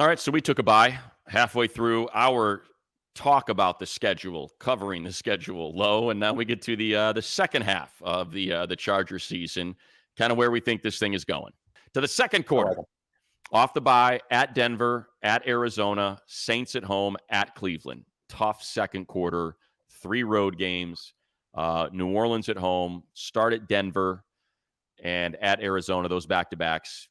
All right, so we took a bye halfway through our talk about the schedule, covering the schedule low, and now we get to the second half of the Charger season, kind of where we think this thing is going. To the second I like quarter, off the bye at Denver, at Arizona, Saints at home, at Cleveland. Tough second quarter, 3 road games. New Orleans at home, start at Denver, and at Arizona, those back-to-backs,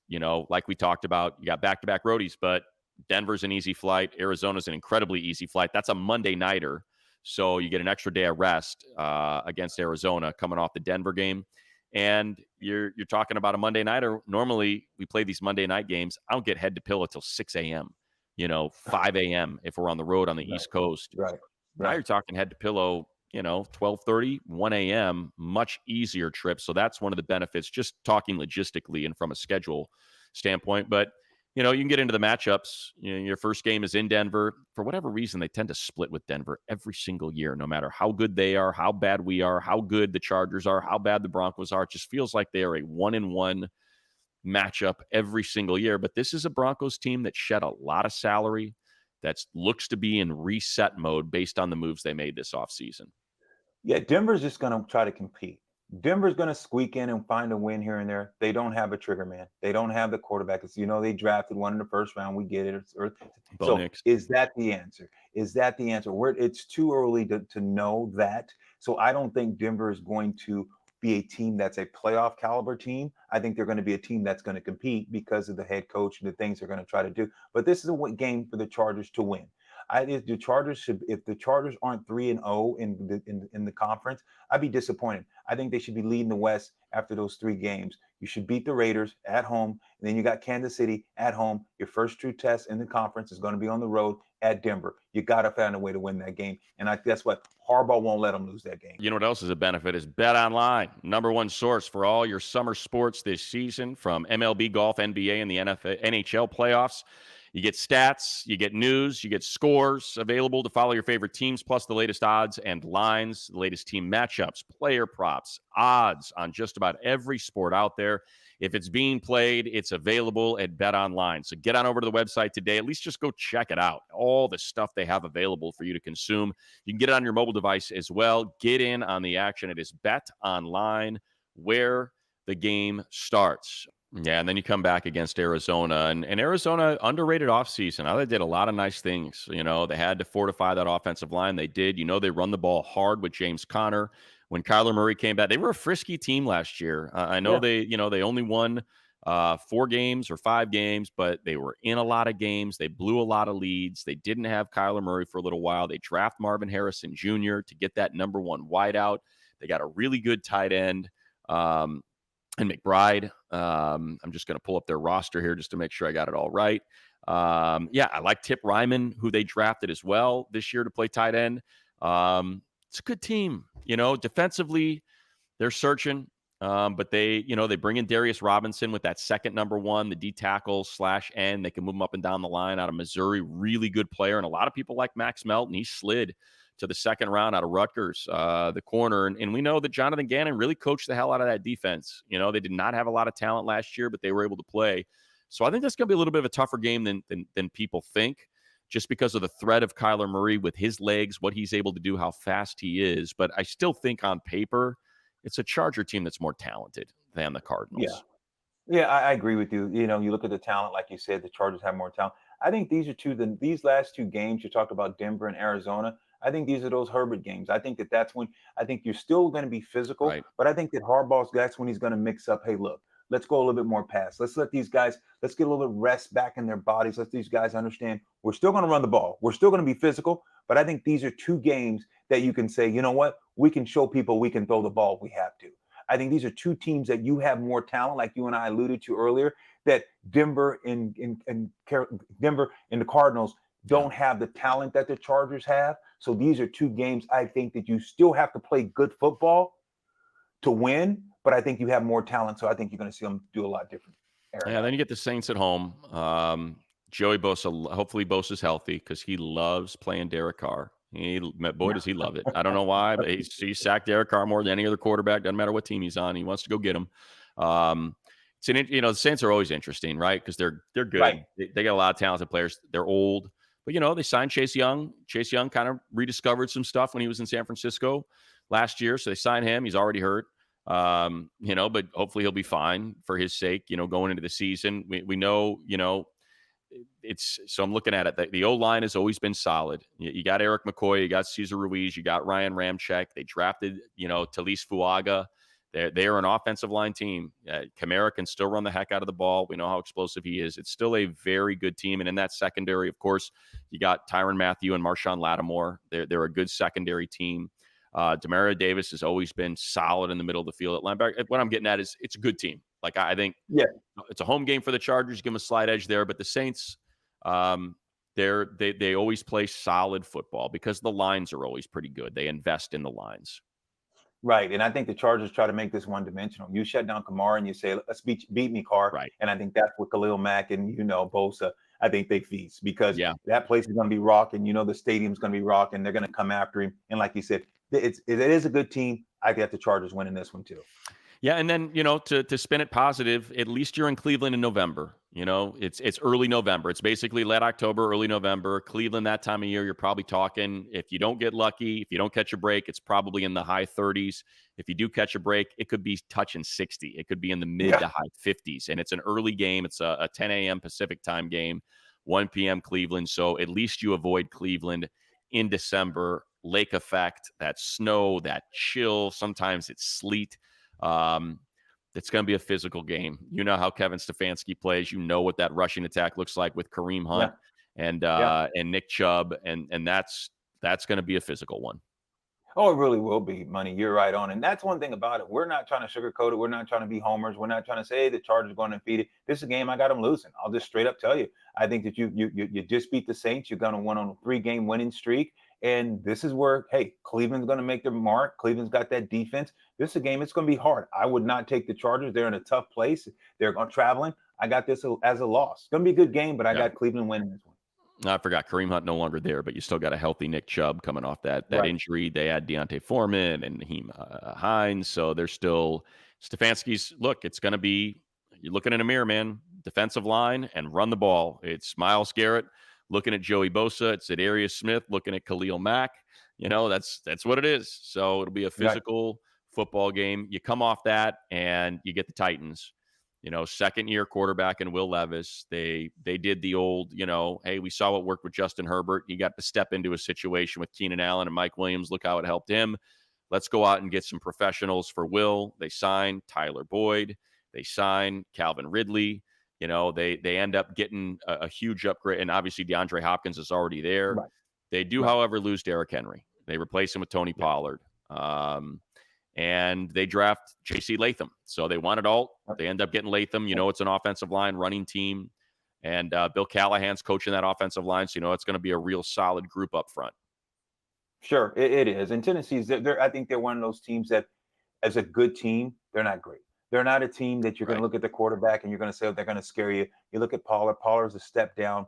like we talked about, you got back-to-back roadies, but Denver's an easy flight. Arizona's an incredibly easy flight. That's a Monday nighter. So you get an extra day of rest against Arizona coming off the Denver game. And you're talking about a Monday nighter. Normally, we play these Monday night games. I don't get head to pillow till 6 a.m., 5 a.m. if we're on the road on the right, East Coast. right, Now right. you're talking head to pillow, 12:30, 1 a.m., much easier trip. So that's one of the benefits, just talking logistically and from a schedule standpoint. But, you can get into the matchups. Your first game is in Denver. For whatever reason, they tend to split with Denver every single year, no matter how good they are, how bad we are, how good the Chargers are, how bad the Broncos are. It just feels like they are a 1-1 matchup every single year. But this is a Broncos team that shed a lot of salary, that looks to be in reset mode based on the moves they made this offseason. Yeah, Denver's just going to try to compete. Denver's going to squeak in and find a win here and there. They don't have a trigger man. They don't have the quarterback. They drafted one in the first round. We get it. Bo So Nix. is that the answer? Is that the answer? It's too early to know that. So I don't think Denver is going to be a team that's a playoff caliber team. I think they're going to be a team that's going to compete because of the head coach and the things they're going to try to do. But this is a game for the Chargers to win. If the Chargers aren't 3-0 in the conference, I'd be disappointed. I think they should be leading the West after those 3 games. You should beat the Raiders at home, and then you got Kansas City at home. Your first true test in the conference is going to be on the road at Denver. You got to find a way to win that game, and that's what Harbaugh won't let them lose that game. You know what else is a benefit is Bet Online, number one source for all your summer sports this season, from MLB, golf, NBA, and the NHL playoffs. You get stats, you get news, you get scores available to follow your favorite teams, plus the latest odds and lines, the latest team matchups, player props, odds on just about every sport out there. If it's being played, it's available at Bet Online. So get on over to the website today. At least just go check it out. All the stuff they have available for you to consume. You can get it on your mobile device as well. Get in on the action. It is Bet Online, where the game starts. Yeah, and then you come back against Arizona. And Arizona, underrated offseason. They did a lot of nice things. They had to fortify that offensive line. They did. They run the ball hard with James Conner. When Kyler Murray came back, they were a frisky team last year. I know they only won 4 games or 5 games, but they were in a lot of games. They blew a lot of leads. They didn't have Kyler Murray for a little while. They draft Marvin Harrison Jr. to get that number 1 wideout. They got a really good tight end. And McBride. I'm just going to pull up their roster here just to make sure I got it all right. I like Tip Ryman, who they drafted as well this year to play tight end. It's a good team. Defensively, they're searching. But they bring in Darius Robinson with that second number 1, the D tackle / end. They can move him up and down the line out of Missouri. Really good player. And a lot of people like Max Melton. He slid to the second round out of Rutgers, the corner. And we know that Jonathan Gannon really coached the hell out of that defense. They did not have a lot of talent last year, but they were able to play. So I think that's going to be a little bit of a tougher game than people think, just because of the threat of Kyler Murray with his legs, what he's able to do, how fast he is. But I still think on paper, it's a Charger team that's more talented than the Cardinals. Yeah, I agree with you. You look at the talent, like you said, the Chargers have more talent. I think these last 2 games, you talked about Denver and Arizona. I think these are those Herbert games. I think that's when I think you're still going to be physical, right. But I think that that's when he's going to mix up. Hey, look, let's go a little bit more pass. Let's get a little bit of rest back in their bodies. Let these guys understand we're still going to run the ball. We're still going to be physical. But I think these are 2 games that you can say, you know what, we can show people we can throw the ball if we have to. I think these are 2 teams that you have more talent, like you and I alluded to earlier, that Denver and the Cardinals don't have the talent that the Chargers have. So these are 2 games I think that you still have to play good football to win, but I think you have more talent. So I think you're going to see them do a lot different. Yeah, then you get the Saints at home. Joey Bosa, hopefully Bosa's healthy because he loves playing Derek Carr. Does he love it. I don't know why, but he sacked Derek Carr more than any other quarterback. Doesn't matter what team he's on. He wants to go get him. The Saints are always interesting, right? Because they're Right. good. They got a lot of talented players. They're old, but they signed Chase Young. Chase Young kind of rediscovered some stuff when he was in San Francisco last year, so they signed him. He's already hurt, but hopefully he'll be fine for his sake. Going into the season, we know, it's so I'm looking at it. The O line has always been solid. You got Eric McCoy, you got Cesar Ruiz, you got Ryan Ramczyk. They drafted, Talise Fuaga. They're an offensive line team. Kamara can still run the heck out of the ball. We know how explosive he is. It's still a very good team. And in that secondary, of course, you got Tyrann Mathieu and Marshawn Lattimore. They're a good secondary team. Demario Davis has always been solid in the middle of the field at linebacker. What I'm getting at is it's a good team. Like, I think Yeah. it's a home game for the Chargers. Give them a slight edge there. But the Saints, they always play solid football because the lines are always pretty good. They invest in the lines. Right. And I think the Chargers try to make this one dimensional. You shut down Kamara and you say, let's beat me, Carr. Right. And I think that's what Khalil Mack and, Bosa, I think they feast because Yeah. that place is going to be rocking. The stadium's going to be rocking. They're going to come after him. And like you said, it is a good team. I get the Chargers winning this one too. Yeah, and then to spin it positive, at least you're in Cleveland in November. It's early November. It's basically late October, early November. Cleveland that time of year, you're probably talking. If you don't get lucky, if you don't catch a break, it's probably in the high 30s. If you do catch a break, it could be touching 60. It could be in the mid to high 50s, and it's an early game. It's a 10 a.m. Pacific time game, 1 p.m. Cleveland. So at least you avoid Cleveland in December. Lake effect, that snow, that chill. Sometimes it's sleet. It's going to be a physical game. You know how Kevin Stefanski plays. You know what that rushing attack looks like with Kareem Hunt and Nick Chubb, and that's going to be a physical one. Oh, it really will be, Money. You're right on. And that's one thing about it. We're not trying to sugarcoat it. We're not trying to be homers. We're not trying to say the Chargers are going to beat it. This is a game I got them losing. I'll just straight up tell you. I think that you just beat the Saints. You're going to win on a 3-game winning streak. And this is where, hey, Cleveland's going to make their mark. Cleveland's got that defense. This is a game. It's going to be hard. I would not take the Chargers. They're in a tough place. They're traveling. I got this as a loss. It's going to be a good game, but I got Cleveland winning this one. I forgot Kareem Hunt no longer there, but you still got a healthy Nick Chubb coming off that injury. They had Deontay Foreman and Naheem Hines, so they're still Stefanski's. Look, it's going to be you're looking in a mirror, man. Defensive line and run the ball. It's Myles Garrett looking at Joey Bosa. It's Adarius Smith looking at Khalil Mack. That's what it is. So it'll be a physical football game. You come off that and you get the Titans. Second-year quarterback in Will Levis. They did the old, hey, we saw what worked with Justin Herbert. He got to step into a situation with Keenan Allen and Mike Williams. Look how it helped him. Let's go out and get some professionals for Will. They signed Tyler Boyd. They signed Calvin Ridley. They end up getting a huge upgrade. And obviously DeAndre Hopkins is already there. Right. They do, however, lose Derrick Henry. They replace him with Tony Pollard. And they draft J.C. Latham. So they wanted Alt. They end up getting Latham. It's an offensive line running team. And Bill Callahan's coaching that offensive line. So, it's going to be a real solid group up front. Sure, it is. And Tennessee's, I think they're one of those teams that, as a good team, they're not great. They're not a team that you're going to look at the quarterback and you're going to say, oh, they're going to scare you. You look at Pollard. Pollard's a step down.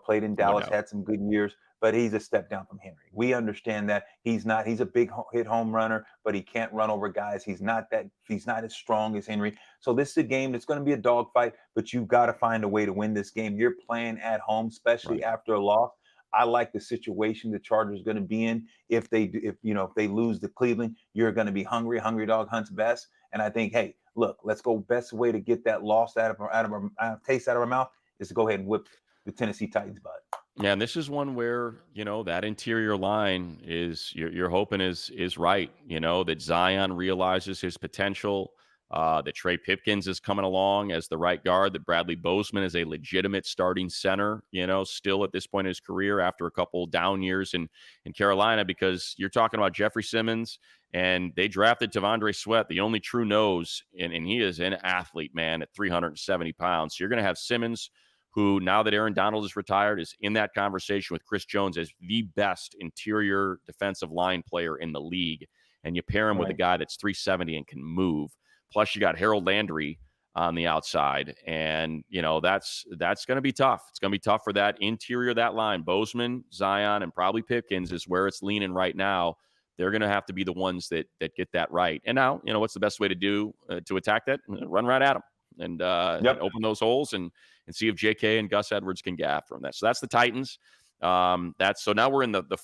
Played in Dallas, had some good years, but he's a step down from Henry. We understand that he's a big hit home runner, but he can't run over guys. He's not as strong as Henry. So this is a game that's going to be a dogfight, but you've got to find a way to win this game. You're playing at home, especially after a loss. I like the situation the Chargers are going to be in. If they lose to Cleveland, you're going to be hungry. Hungry dog hunts best. And I think, hey, look, let's go. Best way to get that loss taste out of our mouth is to go ahead and whip the Tennessee Titans butt. Yeah, and this is one where, that interior line is you're hoping is right, that Zion realizes his potential, that Trey Pipkins is coming along as the right guard, that Bradley Bozeman is a legitimate starting center, still at this point in his career after a couple down years in Carolina, because you're talking about Jeffrey Simmons and they drafted Tavondre Sweat, the only true nose, and he is an athlete, man, at 370 pounds. So you're going to have Simmons, who, now that Aaron Donald is retired, is in that conversation with Chris Jones as the best interior defensive line player in the league. And you pair him with a guy that's 370 and can move. Plus, you got Harold Landry on the outside. And, that's going to be tough. It's going to be tough for that interior, that line. Bozeman, Zion, and probably Pipkins is where it's leaning right now. They're going to have to be the ones that get that right. And now, what's the best way to do to attack that? Run right at them. and open those holes and see if JK and Gus Edwards can get after them. So that's the Titans. So now we're in the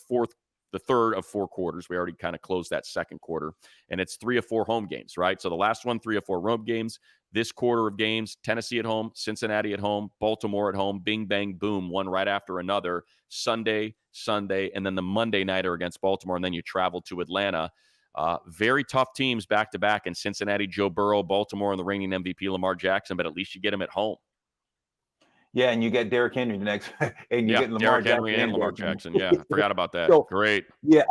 third of 4 quarters. We already kind of closed that second quarter, and it's 3 of 4 home games, right? So the last one, 3 of 4 road games. This quarter of games, Tennessee at home, Cincinnati at home, Baltimore at home, bing, bang, boom, one right after another, Sunday, and then the Monday nighter against Baltimore, and then you travel to Atlanta. Very tough teams back-to-back in Cincinnati, Joe Burrow, Baltimore, and the reigning MVP, Lamar Jackson, but at least you get him at home. Yeah, and you get Derrick Henry the next, and you Yeah, get Lamar Derrick Jackson Henry and Lamar Derrick Henry. Jackson. Yeah, I forgot about that. So, Great. yeah,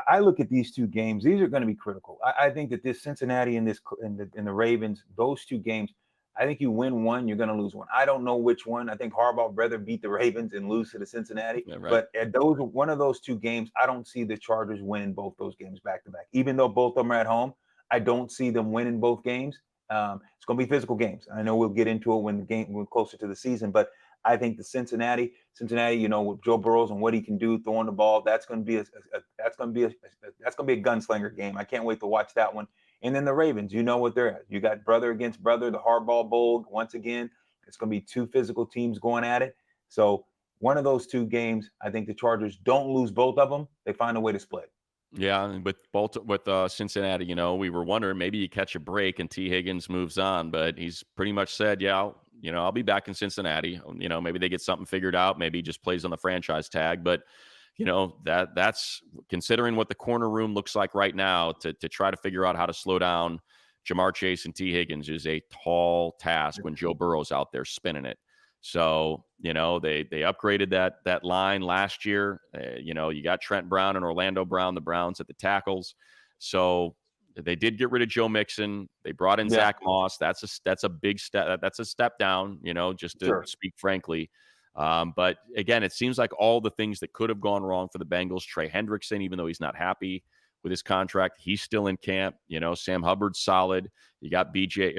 I look at these 2 games. These are going to be critical. I think that this Cincinnati and the Ravens, those 2 games, I think you win one, you're going to lose one. I don't know which one. I think Harbaugh would rather beat the Ravens and lose to the Cincinnati. Yeah, right. But at one of those 2 games, I don't see the Chargers winning both those games back to back. Even though both of them are at home, I don't see them winning both games. It's going to be physical games. I know we'll get into it when we're closer to the season, but I think the Cincinnati, with Joe Burrows and what he can do throwing the ball, that's going to be a gunslinger game. I can't wait to watch that one. And then the Ravens, what they're at. You got brother against brother, the Harbaugh Bowl. Once again, it's going to be 2 physical teams going at it. So one of those 2 games, I think the Chargers don't lose both of them. They find a way to split. Yeah, and with Cincinnati, we were wondering maybe you catch a break and T. Higgins moves on, but he's pretty much said, yeah, I'll be back in Cincinnati. Maybe they get something figured out. Maybe he just plays on the franchise tag. But, that's considering what the corner room looks like right now to try to figure out how to slow down Jamar Chase and T. Higgins is a tall task when Joe Burrow's out there spinning it. So, they upgraded that line last year. You got Trent Brown and Orlando Brown, the Browns at the tackles. So they did get rid of Joe Mixon. They brought in Zach Moss. That's a big step. That's a step down, just to speak frankly. But again, it seems like all the things that could have gone wrong for the Bengals, Trey Hendrickson, even though he's not happy with his contract, he's still in camp. Sam Hubbard's solid. You got BJ,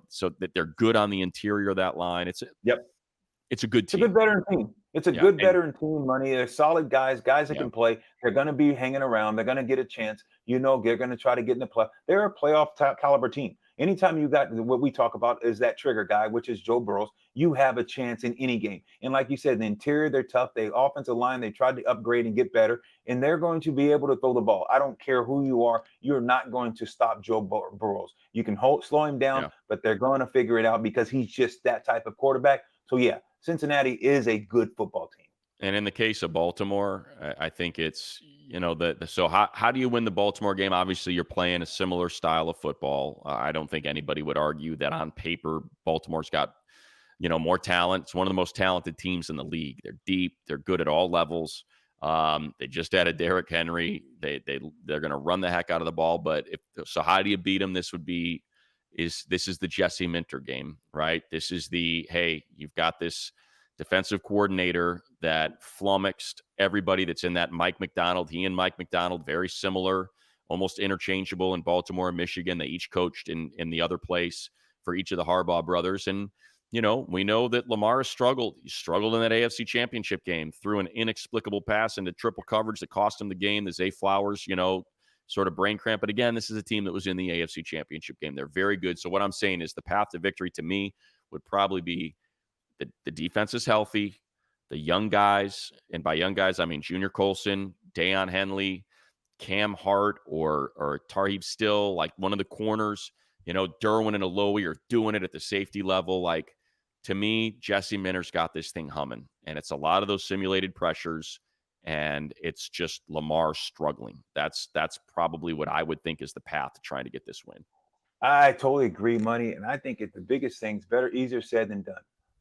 so that they're good on the interior of that line. It's a good team. It's a good veteran team. It's a good veteran team, Money. They're solid guys that can play. They're going to be hanging around. They're going to get a chance. They're going to try to get in the play. They're a playoff caliber team. Anytime you got what we talk about is that trigger guy, which is Joe Burrows, you have a chance in any game. And like you said, the interior, they're tough. The offensive line, they tried to upgrade and get better, and they're going to be able to throw the ball. I don't care who you are. You're not going to stop Joe Burrows. You can slow him down, but they're going to figure it out because he's just that type of quarterback. So, Cincinnati is a good football team. And in the case of Baltimore, I think it's, so how do you win the Baltimore game? Obviously, you're playing a similar style of football. I don't think anybody would argue that on paper, Baltimore's got, more talent. It's one of the most talented teams in the league. They're deep. They're good at all levels. They just added Derrick Henry. They're going to run the heck out of the ball. But how do you beat them? This is the Jesse Minter game, right? This is hey, you've got this defensive coordinator that flummoxed everybody that's in that Mike Macdonald. He and Mike Macdonald, very similar, almost interchangeable in Baltimore and Michigan. They each coached in the other place for each of the Harbaugh brothers. And, we know that Lamar has struggled. He struggled in that AFC Championship game, threw an inexplicable pass into triple coverage that cost him the game. The Zay Flowers, sort of brain cramp. But again, this is a team that was in the AFC Championship game. They're very good. So what I'm saying is the path to victory to me would probably be the defense is healthy, the young guys, and by young guys, I mean Junior Colson, Deion Henley, Cam Hart, or Tarheeb Still, like one of the corners, Derwin and Alohi are doing it at the safety level. Like, to me, Jesse Minter's got this thing humming, and it's a lot of those simulated pressures, and it's just Lamar struggling. That's probably what I would think is the path to trying to get this win. I totally agree, Money, and I think the biggest thing's easier said than done.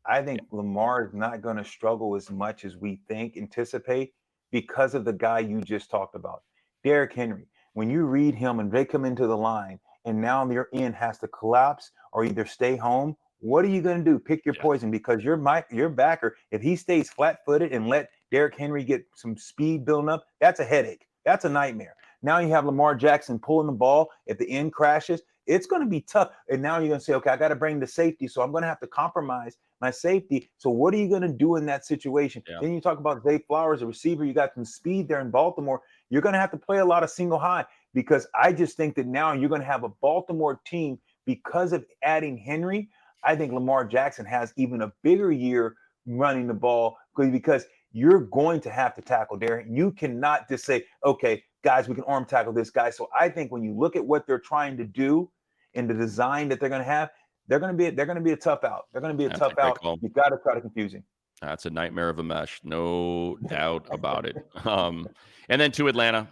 I think Lamar is not going to struggle as much as we anticipate, because of the guy you just talked about, Derrick Henry. When you read him and they come into the line and now your end has to collapse or either stay home, what are you going to do? Pick your poison, because your backer, if he stays flat-footed and let Derrick Henry get some speed building up, that's a headache. That's a nightmare. Now you have Lamar Jackson pulling the ball. If the end crashes, it's going to be tough. And now you're going to say, okay, I got to bring the safety, so I'm going to have to compromise my safety. So what are you going to do in that situation? Then you talk about Zay Flowers, a receiver. You got some speed there in Baltimore. You're going to have to play a lot of single high, because I just think that now you're going to have a Baltimore team, because of adding Henry. I think Lamar Jackson has even a bigger year running the ball because you're going to have to tackle Derrick. You cannot just say, okay, guys, we can arm tackle this guy. So I think when you look at what they're trying to do and the design that they're going to have, they're going to be a tough out. They're going to be a That's a tough great out. call. You got to try to confuse him. That's a nightmare of a mesh, no doubt about it. And then to Atlanta,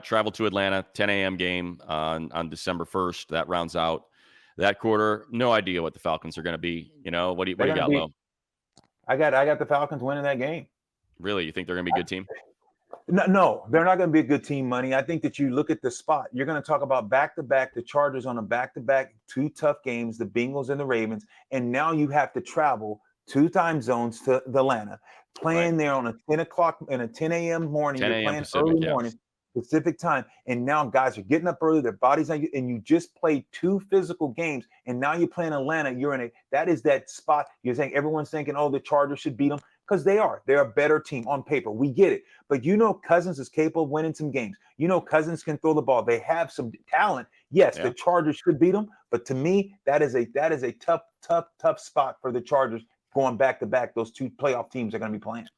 travel to Atlanta, 10 a.m. game on December 1st. That rounds out that quarter. No idea what the Falcons are going to be. What They're do you going to got, Low? be. I got the Falcons winning that game. Really, you think they're going to be a good team? No, they're not going to be a good team, Money. I think that you look at the spot. You're going to talk about back-to-back, the Chargers on a back-to-back, two tough games, the Bengals and the Ravens, and now you have to travel two time zones to Atlanta, Right. playing there on a 10 o'clock and a 10 a.m. morning. 10 You're a.m. playing Pacific, early yeah. morning Pacific time, and now guys are getting up early. Their bodies, and you just played two physical games, and now you're playing Atlanta. That is that spot. You're saying everyone's thinking, oh, the Chargers should beat them. Because they're a better team on paper. We get it. But Cousins is capable of winning some games. Cousins can throw the ball. They have some talent. Yes, Yeah. the Chargers should beat them. But to me, that is a tough spot for the Chargers going back to back. Those two playoff teams are going to be playing.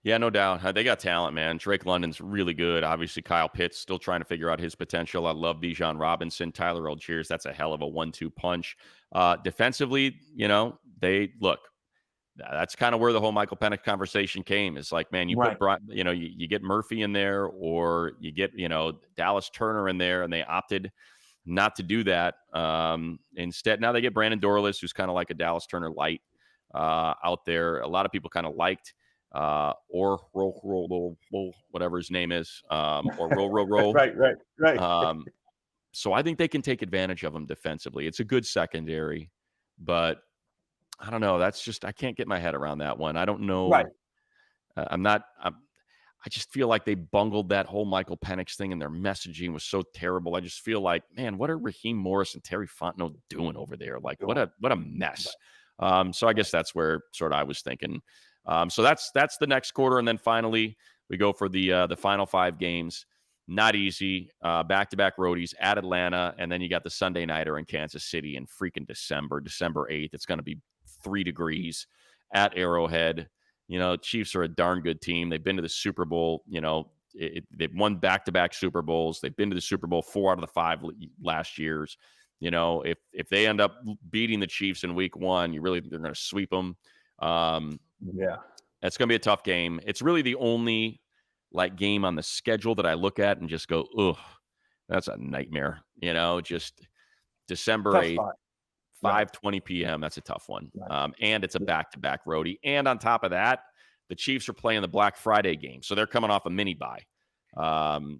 Yeah, no doubt. They got talent, man. Drake London's really good. Obviously, Kyle Pitts still trying to figure out his potential. I love Bijan Robinson, Tyler Algiers. That's a hell of a 1-2 punch. Defensively, they look. That's kind of where the whole Michael Penix conversation came. It's like, man, you Right. put, you get Murphy in there, or you get, Dallas Turner in there, and they opted not to do that. Instead, now they get Brandon Dorlus, who's kind of like a Dallas Turner light out there. A lot of people kind of liked or roll, whatever his name is, or roll. Right. So I think they can take advantage of him defensively. It's a good secondary, but I don't know. That's just, I can't get my head around that one. I don't know. Right. I just feel like they bungled that whole Michael Penix thing, and their messaging was so terrible. I just feel like, man, what are Raheem Morris and Terry Fontenot doing over there? Like, what a mess. So I guess that's where sort of I was thinking. So that's the next quarter, and then finally we go for the final 5 games. Not easy. Back-to-back roadies at Atlanta, and then you got the Sunday nighter in Kansas City in freaking December 8th. It's going to be 3 degrees at Arrowhead. Chiefs are a darn good team. They've been to the Super Bowl. They've won back-to-back Super Bowls. They've been to the Super Bowl 4 out of the 5 last years. If they end up beating the Chiefs in week 1, they're going to sweep them. Yeah. It's going to be a tough game. It's really the only game on the schedule that I look at and just go, ugh, that's a nightmare. Just December 8th. 5:20 p.m. That's a tough one. And it's a back-to-back roadie. And on top of that, the Chiefs are playing the Black Friday game. So they're coming off a mini bye.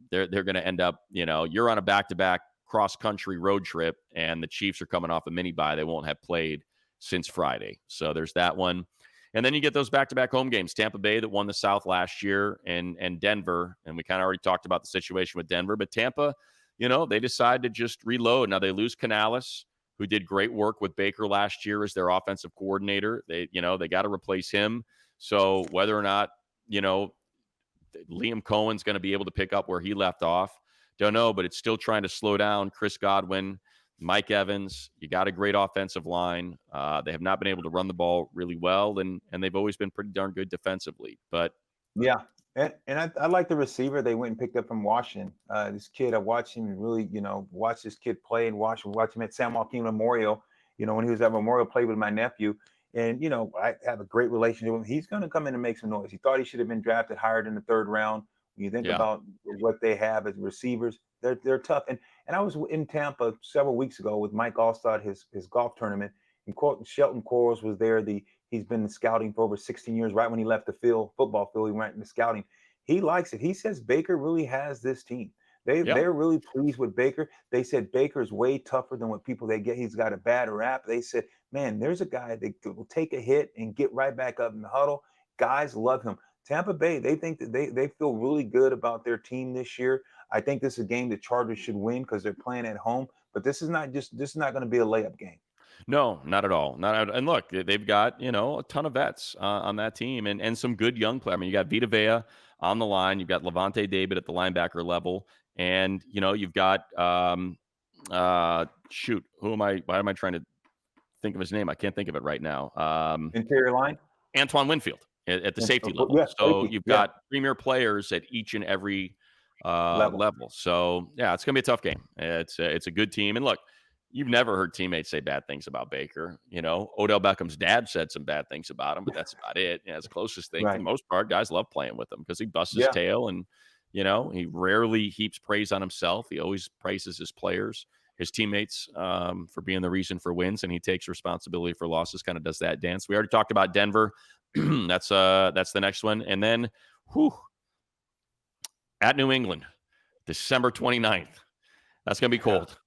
They're going to end up, you're on a back-to-back cross-country road trip, and the Chiefs are coming off a mini bye. They won't have played since Friday. So there's that one. And then you get those back-to-back home games. Tampa Bay that won the South last year, and Denver. And we kind of already talked about the situation with Denver. But Tampa, they decide to just reload. Now they lose Canales, who did great work with Baker last year as their offensive coordinator. They got to replace him. So whether or not, Liam Cohen's going to be able to pick up where he left off, don't know, but it's still trying to slow down Chris Godwin, Mike Evans. You got a great offensive line. They have not been able to run the ball really well, and they've always been pretty darn good defensively. But yeah. And I like the receiver they went and picked up from Washington. This kid, I watched him really, watch this kid play and watch him at San Joaquin Memorial, when he was at Memorial, played with my nephew. And, I have a great relationship with him. He's going to come in and make some noise. He thought he should have been drafted higher in the 3rd round. When you think about what they have as receivers, they're tough. And I was in Tampa several weeks ago with Mike Allstott, his golf tournament. And Shelton Quarles was there. He's been scouting for over 16 years. Right when he left the football field, he went into scouting. He likes it. He says Baker really has this team. They're really pleased with Baker. They said Baker's way tougher than what people they get. He's got a bad rap. They said, man, there's a guy that will take a hit and get right back up in the huddle. Guys love him. Tampa Bay, they think that they feel really good about their team this year. I think this is a game the Chargers should win because they're playing at home. But this is not going to be a layup game. No, not at all. And look, they've got, a ton of vets on that team and some good young players. I mean, you got Vita Vea on the line. You've got Levante David at the linebacker level. And, you've got, who am I? Why am I trying to think of his name. I can't think of it right now. Interior line. Antoine Winfield at the safety level. Yeah, So safety. you've Yeah, got premier players at each and every level. level. So yeah, it's gonna be a tough game. It's a good team. And look, you've never heard teammates say bad things about Baker. You know, Odell Beckham's dad said some bad things about him, but that's about it. Yeah, it's the closest thing. For Right. the most part, guys love playing with him because he busts his Yeah. tail and he rarely heaps praise on himself. He always praises his players, his teammates, for being the reason for wins, and he takes responsibility for losses. Kind of does that dance. We already talked about Denver. That's the next one, and then at New England, December 29th. That's gonna be cold.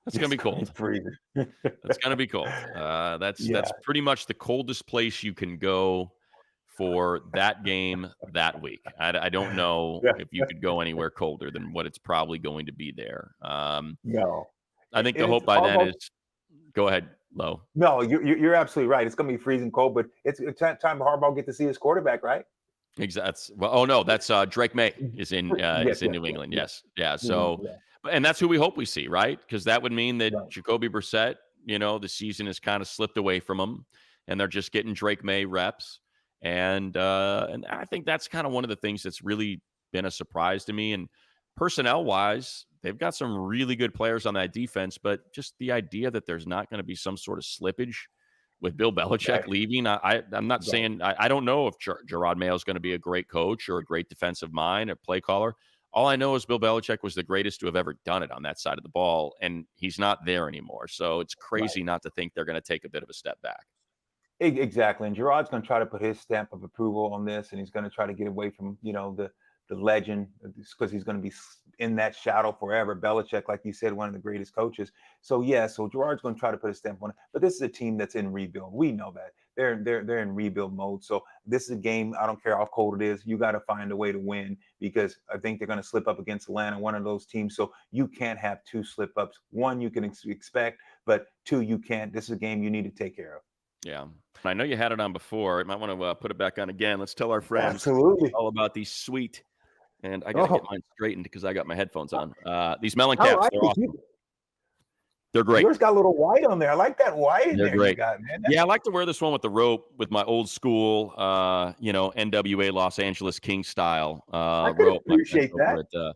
That's gonna be cold. Freezing. That's gonna be cold. That's Yeah. pretty much the coldest place you can go for that game that week. I don't know Yeah. if you could go anywhere colder than what it's probably going to be there. No. I think the It's hope by then Harbaugh. is go ahead, Lo. No, you're absolutely right. It's going to be freezing cold, but it's time Harbaugh get to see his quarterback, right? Exactly. Well, oh no, that's Drake May is in Yes, New England. yes. Yes, yeah. Mhm, So, yeah. and that's who we hope we see, right? Because that would mean that Right. Jacoby Brissett, the season has kind of slipped away from him, and they're just getting Drake May reps, and I think that's kind of one of the things that's really been a surprise to me. And personnel wise, they've got some really good players on that defense, but just the idea that there's not going to be some sort of slippage with Bill Belichick Right. leaving. I'm not Right. saying I don't know if Gerard Mayo is going to be a great coach or a great defensive mind or play caller. All I know is Bill Belichick was the greatest to have ever done it on that side of the ball, and he's not there anymore. So it's Right. crazy not to think they're going to take a bit of a step back. Exactly. And Gerard's going to try to put his stamp of approval on this, and he's going to try to get away from the legend because he's going to be in that shadow forever. Belichick, like you said, one of the greatest coaches. So yeah, so Gerard's going to try to put a stamp on it. But this is a team that's in rebuild. We know that they're in rebuild mode. So this is a game. I don't care how cold it is. You got to find a way to win because I think they're going to slip up against Atlanta, one of those teams. So you can't have two slip ups. One you can expect, but two you can't. This is a game you need to take care of. Yeah. I know you had it on before. You might want to put it back on again. Let's tell our friends Absolutely. all about these sweet, and I got to get Oh, mine straightened because I got my headphones on. These melon I caps, like they're it. awesome. They're great. Yours got a little white on there. I like that white in They're there you great. got, man. Yeah, I like to wear this one with the rope with my old school, NWA Los Angeles King style I could rope like appreciate that. over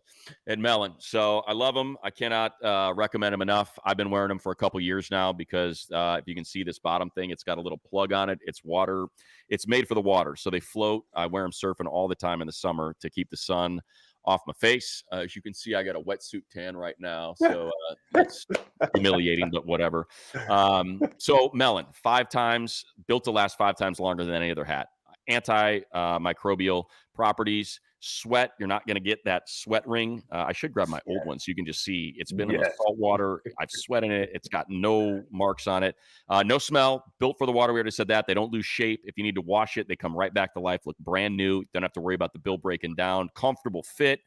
at Mellon. So I love them. I cannot recommend them enough. I've been wearing them for a couple years now because if you can see this bottom thing, it's got a little plug on it. It's water. It's made for the water, so they float. I wear them surfing all the time in the summer to keep the sun off my face. As you can see, I got a wetsuit tan right now, so that's humiliating, but whatever. So Mellon, 5 times, built to last 5 times longer than any other hat. Anti-microbial properties. Sweat, you're not going to get that sweat ring. I should grab my old one so you can just see it's been in the Yes. salt water. I've sweat in it. It's got no marks on it. No smell. Built for the water. We already said that. They don't lose shape. If you need to wash it, they come right back to life. Look brand new. Don't have to worry about the bill breaking down. Comfortable fit.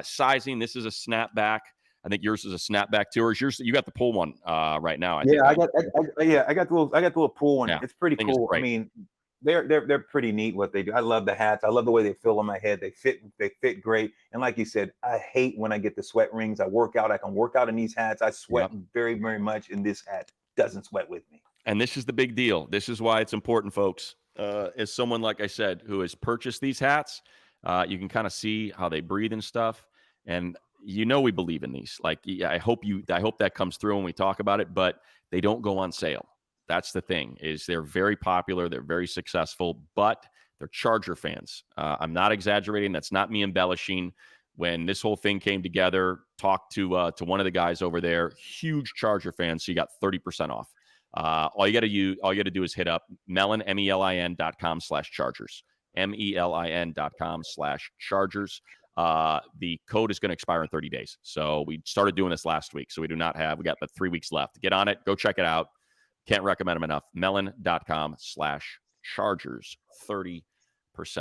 Sizing. This is a snapback. I think yours is a snapback too. Or is yours? You got the pull one right now. I think. I got the little pool one. Yeah, It's pretty thing is cool. I great. mean, they're pretty neat what they do. I love the hats. I love the way they feel on my head. They fit great. And like you said, I hate when I get the sweat rings. I can work out in these hats. I sweat very, very much, and this hat doesn't sweat with me. And this is the big deal. This is why it's important, folks. As someone, like I said, who has purchased these hats, you can kind of see how they breathe and stuff. And we Bleav in these. Like, I hope that comes through when we talk about it, but they don't go on sale. That's the thing, is they're very popular. They're very successful, but they're Charger fans. I'm not exaggerating. That's not me embellishing. When this whole thing came together, talked to one of the guys over there, huge Charger fans. So you got 30% off. All you got to do is hit up Mellon, MELIN.com/Chargers, MELIN.com/Chargers. The code is going to expire in 30 days. So we started doing this last week. So we got about 3 weeks left. Get on it. Go check it out. Can't recommend them enough. Mellon.com/Chargers, 30%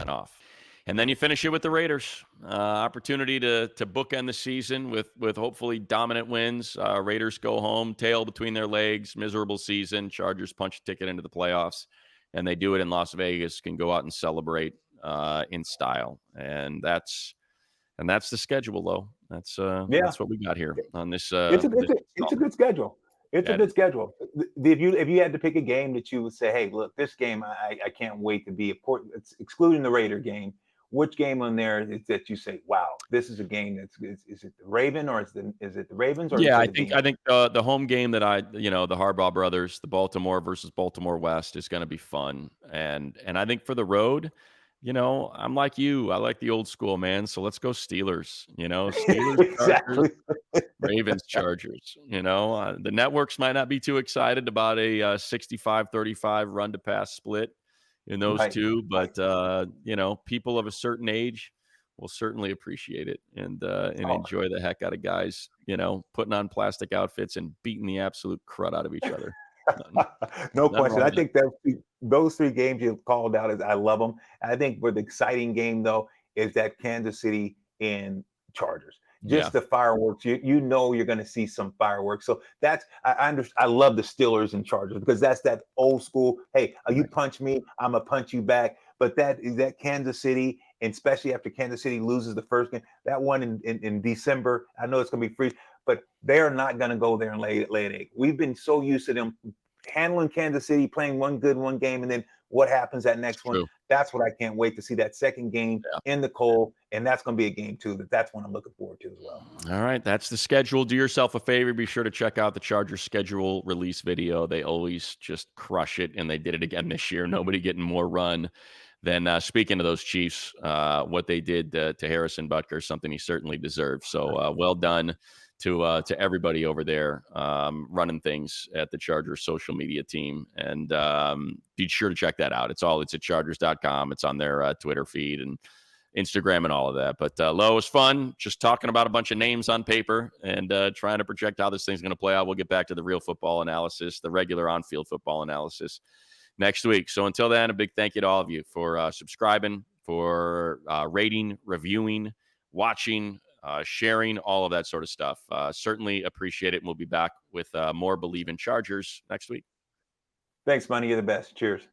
off. And then you finish it with the Raiders. Opportunity to bookend the season with hopefully dominant wins. Raiders go home, tail between their legs, miserable season. Chargers punch a ticket into the playoffs, and they do it in Las Vegas, can go out and celebrate in style. And that's the schedule, though. That's what we got here on this. It's a good schedule. It's a That good is. schedule. If you had to pick a game that you would say, hey, look, this game I can't wait to be. Of course, it's excluding the Raider game. Which game on there is that you say, wow, this is a game that's is it the Raven or is it the Ravens or is Yeah, it I a think game? I think the home game that the Harbaugh brothers, the Baltimore versus Baltimore West is going to be fun, and I think for the road, I'm like you, I like the old school, man. So let's go Steelers. Steelers, Chargers, Exactly. Ravens, Chargers. The networks might not be too excited about a 65-35 run to pass split in those Right. two, Right. but people of a certain age will certainly appreciate it and Oh, enjoy the heck out of guys, putting on plastic outfits and beating the absolute crud out of each other. Nothing, no nothing question. wrong I with that. think that those three games you've called out is I love them. I think for the exciting game though is that Kansas City and Chargers. Yeah, Just the fireworks. You're going to see some fireworks. So I love the Steelers and Chargers because that's that old school. Hey, you right. punch me, I'm gonna punch you back. But that is that Kansas City, and especially after Kansas City loses the first game, that one in December. I know it's going to be free, but they're not going to go there and lay an egg. We've been so used to them handling Kansas City, playing one game, and then what happens that It's next one? true. That's what I can't wait to see that second game Yeah. in the cold, and that's going to be a game too. That's one I'm looking forward to as well. All right, that's the schedule. Do yourself a favor. Be sure to check out the Chargers schedule release video. They always just crush it, and they did it again this year. Nobody getting more run than speaking of those Chiefs. What they did to Harrison Butker, something he certainly deserves. So well done to everybody over there running things at the Chargers social media team. And be sure to check that out. It's at chargers.com. It's on their Twitter feed and Instagram and all of that. But Lo, was fun just talking about a bunch of names on paper and trying to project how this thing's going to play out. We'll get back to the real football analysis, the regular on-field football analysis next week. So until then, a big thank you to all of you for subscribing, for rating, reviewing, watching, sharing, all of that sort of stuff. Certainly appreciate it. And we'll be back with more Bleav in Chargers next week. Thanks, Money. You're the best. Cheers.